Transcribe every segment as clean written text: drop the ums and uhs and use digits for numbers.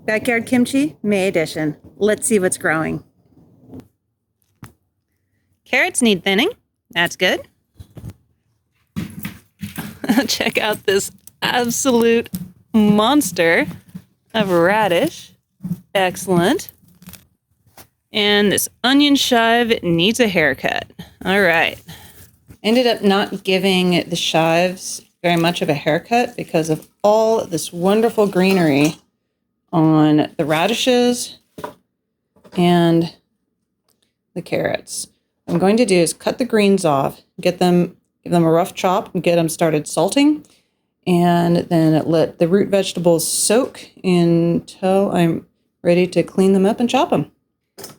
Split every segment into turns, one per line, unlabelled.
Backyard Kimchi, May edition. Let's see what's growing. Carrots need thinning. That's good. Check out this absolute monster of radish. Excellent. And this onion chive needs a haircut. All right. Ended up not giving the chives very much of a haircut because of all this wonderful greenery on the radishes and the carrots. What I'm going to do is cut the greens off, give them a rough chop, and get them started salting, and then let the root vegetables soak until I'm ready to clean them up and chop them.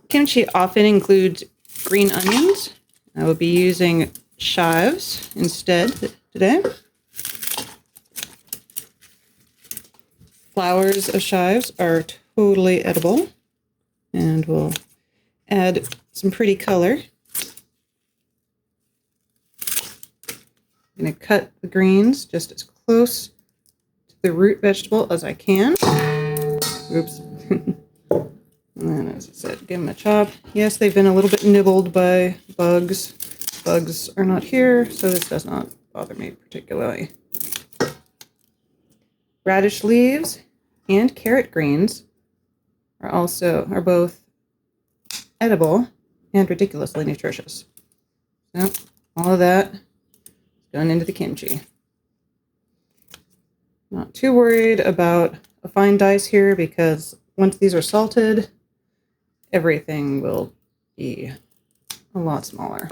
Kimchi often includes green onions. I will be using chives instead today. Flowers of chives are totally edible, and we'll add some pretty color. I'm going to cut the greens just as close to the root vegetable as I can. Oops. And then, as I said, give them a chop. Yes, they've been a little bit nibbled by bugs. Bugs are not here, so this does not bother me particularly. Radish leaves and carrot greens are both edible and ridiculously nutritious. So all of that is going into the kimchi. Not too worried about a fine dice here because once these are salted, everything will be a lot smaller.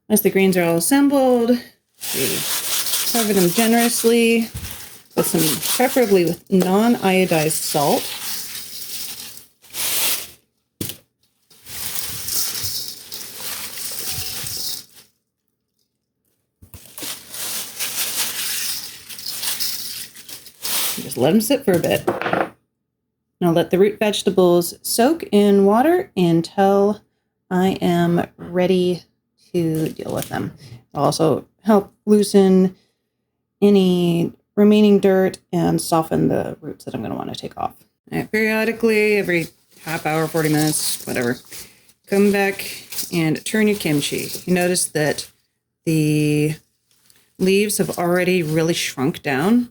Once the greens are all assembled, we cover them generously with preferably with non-iodized salt. Just let them sit for a bit. Now let the root vegetables soak in water until I am ready to deal with them. It'll also help loosen any remaining dirt and soften the roots that I'm going to want to take off. Right, periodically, every half hour, 40 minutes, whatever, come back and turn your kimchi. You notice that the leaves have already really shrunk down.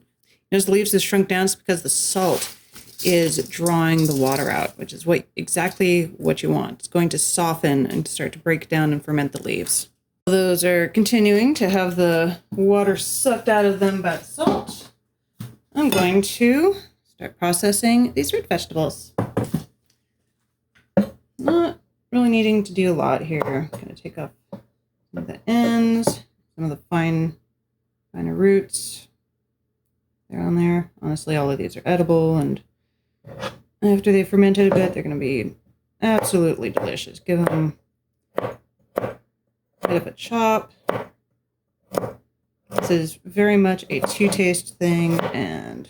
Those leaves have shrunk down is because the salt is drawing the water out, which is exactly what you want. It's going to soften and start to break down and ferment the leaves. Those are continuing to have the water sucked out of them by the salt. I'm going to start processing these root vegetables. Not really needing to do a lot here. I'm going to take off some of the ends, some of the finer roots. They're on there. Honestly, all of these are edible, and after they've fermented a bit, they're going to be absolutely delicious. Give them a bit of a chop. This is very much a two-taste thing, and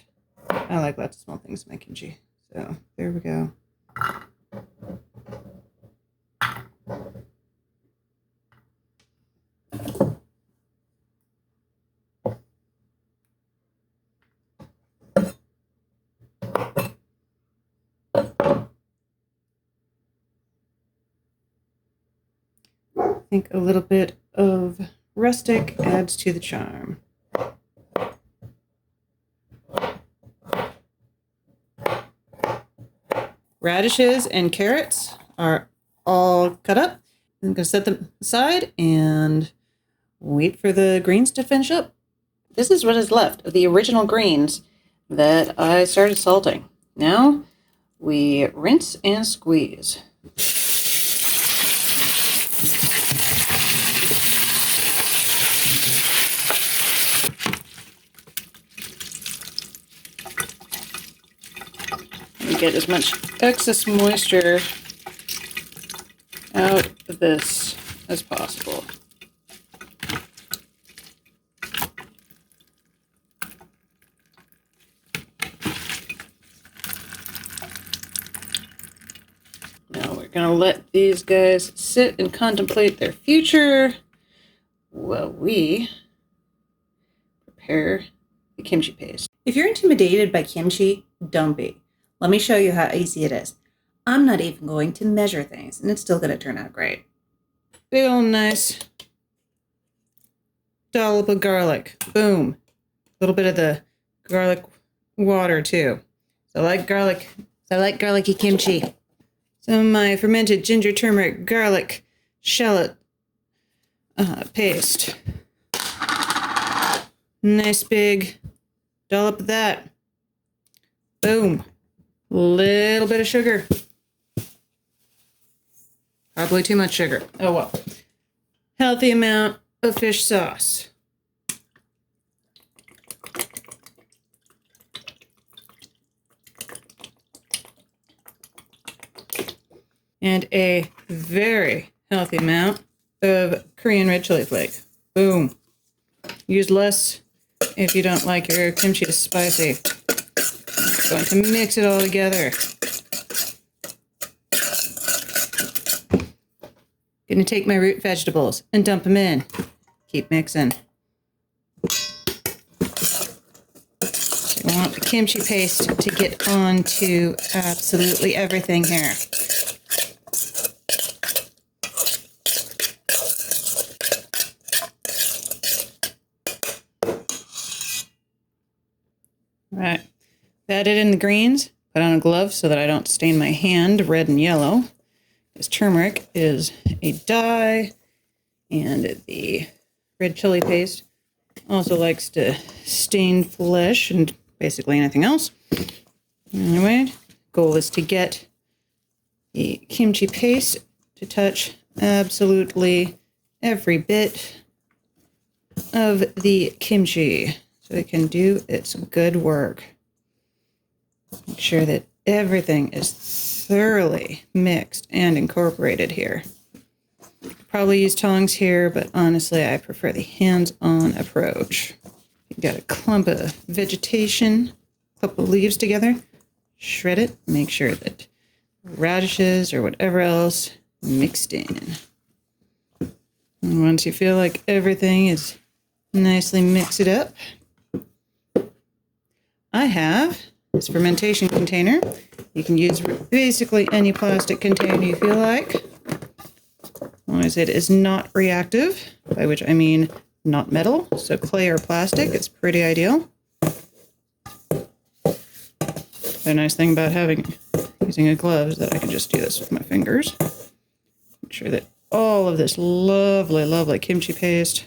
I like lots of small things in my kimchi. So there we go. I think a little bit of rustic adds to the charm. Radishes and carrots are all cut up. I'm going to set them aside and wait for the greens to finish up. This is what is left of the original greens that I started salting. Now we rinse and squeeze. Get as much excess moisture out of this as possible. Now we're going to let these guys sit and contemplate their future while we prepare the kimchi paste. If you're intimidated by kimchi, don't be. Let me show you how easy it is. I'm not even going to measure things, and it's still going to turn out great. Big old nice dollop of garlic. Boom. A little bit of the garlic water too. So I like garlic. I like garlicky kimchi. Some of my fermented ginger, turmeric, garlic, shallot paste. Nice big dollop of that. Boom. Little bit of sugar. Probably too much sugar. Oh well. Healthy amount of fish sauce. And a very healthy amount of Korean red chili flake. Boom. Use less if you don't like your kimchi spicy. I'm going to mix it all together. Gonna take my root vegetables and dump them in. Keep mixing. I want the kimchi paste to get onto absolutely everything here. All right, added in the greens. Put on a glove so that I don't stain my hand red and yellow. Because turmeric is a dye, and the red chili paste also likes to stain flesh and basically anything else. Anyway, goal is to get the kimchi paste to touch absolutely every bit of the kimchi so it can do its good work. Make sure that everything is thoroughly mixed and incorporated here. Probably use tongs here, but honestly, I prefer the hands-on approach. You got a clump of vegetation, a couple of leaves together, shred it, make sure that radishes or whatever else mixed in. And once you feel like everything is nicely mixed up, I have this fermentation container. You can use basically any plastic container you feel like, as long as it is not reactive, by which I mean not metal, so clay or plastic, it's pretty ideal. The nice thing about using a glove is that I can just do this with my fingers. Make sure that all of this lovely, lovely kimchi paste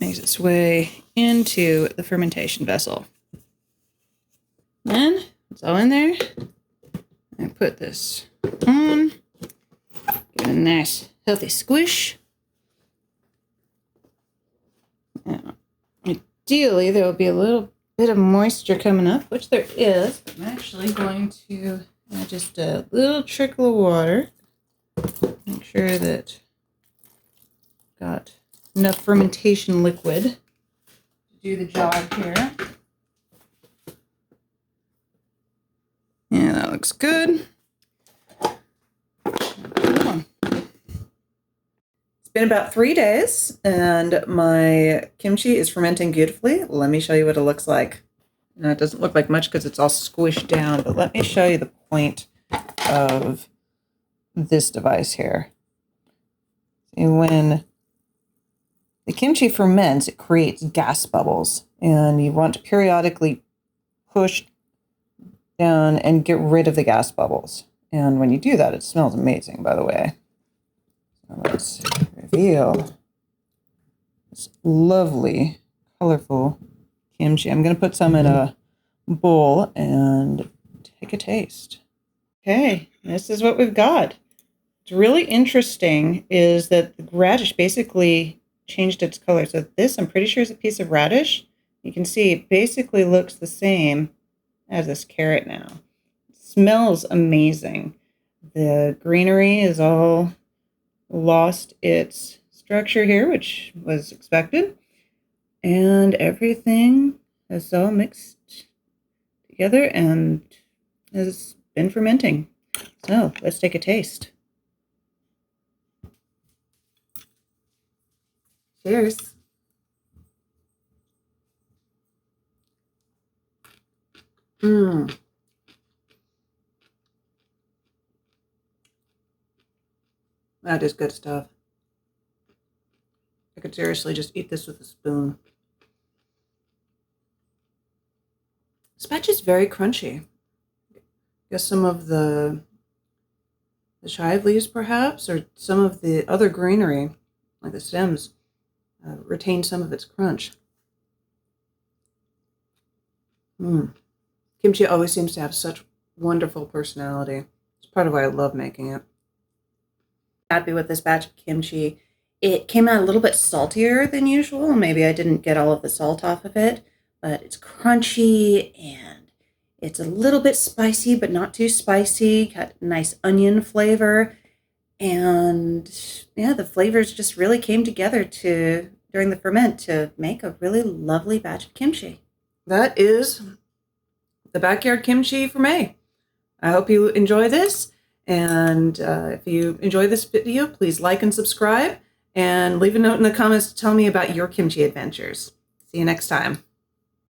makes its way into the fermentation vessel. Then it's all in there. I put this on. Give it a nice healthy squish. Now, ideally, there will be a little bit of moisture coming up, which there is. I'm actually going to add just a little trickle of water. Make sure that I've got enough fermentation liquid to do the job here. Yeah, that looks good. It's been about 3 days, and my kimchi is fermenting beautifully. Let me show you what it looks like. Now, it doesn't look like much because it's all squished down, but let me show you the point of this device here. See, when the kimchi ferments, it creates gas bubbles, and you want to periodically push down and get rid of the gas bubbles. And when you do that, it smells amazing, by the way. So let's reveal this lovely, colorful kimchi. I'm going to put some in a bowl and take a taste. Okay, this is what we've got. What's really interesting is that the radish basically changed its color. So this, I'm pretty sure, is a piece of radish. You can see it basically looks the same as this carrot now. It smells amazing. The greenery is all lost its structure here, which was expected. And everything is all mixed together and has been fermenting. So let's take a taste. Cheers. That is good stuff. I could seriously just eat this with a spoon. This batch is very crunchy. I guess some of the chive leaves, perhaps, or some of the other greenery, like the stems, retain some of its crunch. Kimchi always seems to have such wonderful personality. It's part of why I love making it. Happy with this batch of kimchi. It came out a little bit saltier than usual. Maybe I didn't get all of the salt off of it, but it's crunchy and it's a little bit spicy, but not too spicy. Got nice onion flavor. And yeah, the flavors just really came together during the ferment to make a really lovely batch of kimchi. That is the Backyard Kimchi for May. I hope you enjoy this. And if you enjoy this video, please like and subscribe and leave a note in the comments to tell me about your kimchi adventures. See you next time.